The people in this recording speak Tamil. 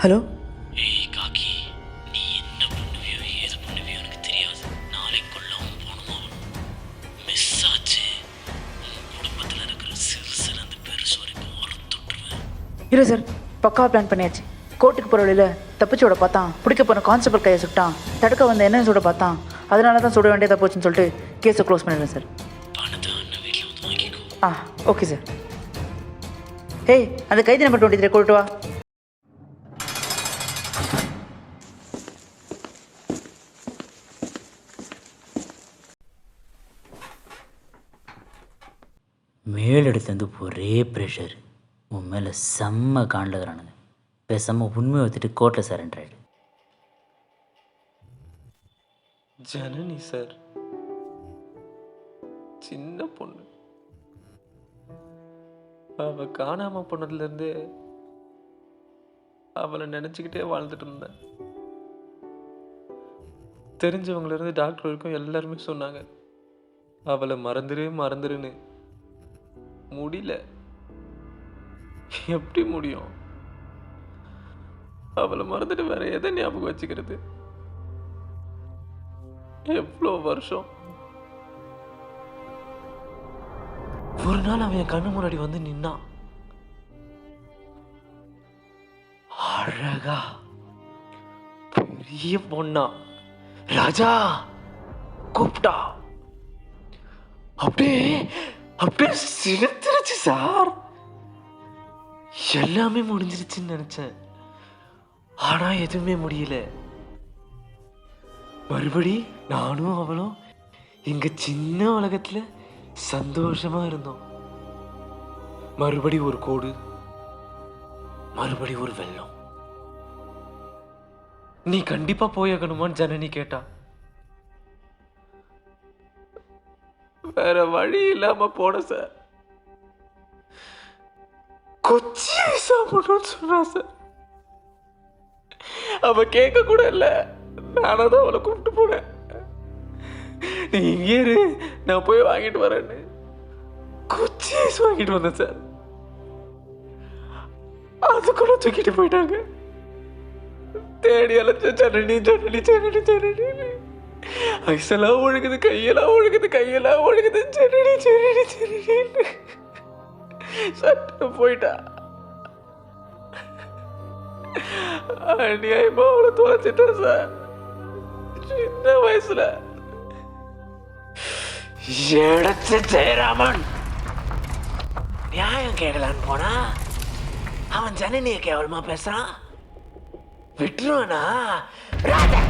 ஹலோ. ஏய் காக்கி, நீ என்ன பண்ணுவியோ ஏது பண்ணுவியோ எனக்கு தெரியாது. நாளைக்குள்ளாம போகணுமா மிஸ் ஆச்சு, உன் குடும்பத்தில் இருக்கிற சிறுசில் அந்த பெருசு வரைக்கும் வறுத்துட்டுருவேன். இல்லை சார், பக்காவாக பிளான் பண்ணியாச்சு. கோர்ட்டுக்கு போகிற வழியில் தப்பிச்சோட பார்த்தான், பிடிக்க போன கான்ஸ்டபிள் கையை சுட்டான், தடுக்க வந்த என்ன சுட பார்த்தான், அதனால தான் சுட வேண்டியதாக போச்சுன்னு சொல்லிட்டு கேஸை க்ளோஸ் பண்ணிடுறேன் சார். பணத்தை அண்ணன் வீட்டில் வந்து வாங்கிக்கோ. Okay sir. ஏய், அந்த கைதி நம்பர் 23 கூட்டு வா. மேலிடத்துலேருந்து ஒரே ப்ரெஷர், உன் மேலே செம்ம காண்டகிறானுங்க. பேசாமல் உண்மையை வைத்துட்டு கோர்ட்டில் சரண்டர் ஆகிடு. ஜனனி சார் சின்ன பொண்ணு, அவ காணாம போனதுலேருந்து அவளை நினச்சிக்கிட்டே வாழ்ந்துட்டு இருந்தேன். தெரிஞ்சவங்களிருந்து டாக்டர் வரைக்கும் எல்லாருமே சொன்னாங்க அவளை மறந்துருன்னு. முடியல. எப்படி முடியும்? அவளை மறந்துட்டு வேற எதை ஞாபகம் வச்சுக்கிறது? எவ்வளோ வருஷம். ஒரு நாள் அவன் என் கண்ணு முன்னாடி வந்து நின்னான். அழகா பெரிய பொண்ணா, ராஜா கூப்பிட்டா. அப்படியே அப்படியே சிரிச்சிருச்சு சார். எல்லாமே முடிஞ்சிருச்சுன்னு நினைச்சேன், ஆனா எதுவுமே முடியல. மறுபடி நானும் அவளும் எங்க சின்ன உலகத்துல சந்தோஷமா இருந்தோம். மறுபடி ஒரு கோடு, மறுபடி ஒரு வெள்ளம். நீ கண்டிப்பா போயாகணுமான்னு ஜனனி கேட்டா. வேற வழி இல்லாம போன சார். கொச்சி சாப்பிடணும்னு சொன்னா சார். அவ கேட்க கூட இல்லை, நானாதான் அவளை கூப்பிட்டு போனேன். நீ இங்கே இரு, நான் போய் வாங்கிட்டு வரேன்னு கொச்சி ஐஸ் வாங்கிட்டு வந்தேன் சார். அதுக்குள்ள தூக்கிட்டு போயிட்டாங்க. தேடி அலைச்ச ஜனனி ஜனனி ஜனனி ஜனனி. ஐசெல்லாம் ஒழுகுது, கையெல்லாம் ஒழுகுது, கையெல்லாம் ஒழுகுது, ஜனனி ஜனனி ஜனனி. சட்டு போயிட்டா. அநியாயமா அவளை தொலைச்சிட்டேன் சார். சின்ன வயசுல. எடுத்து ஜெயராமன் நியாயம் கேட்கலான்னு போனா அவன் ஜனனியை கேவலமா பேசுறான். விட்டுருவானா? ராஜா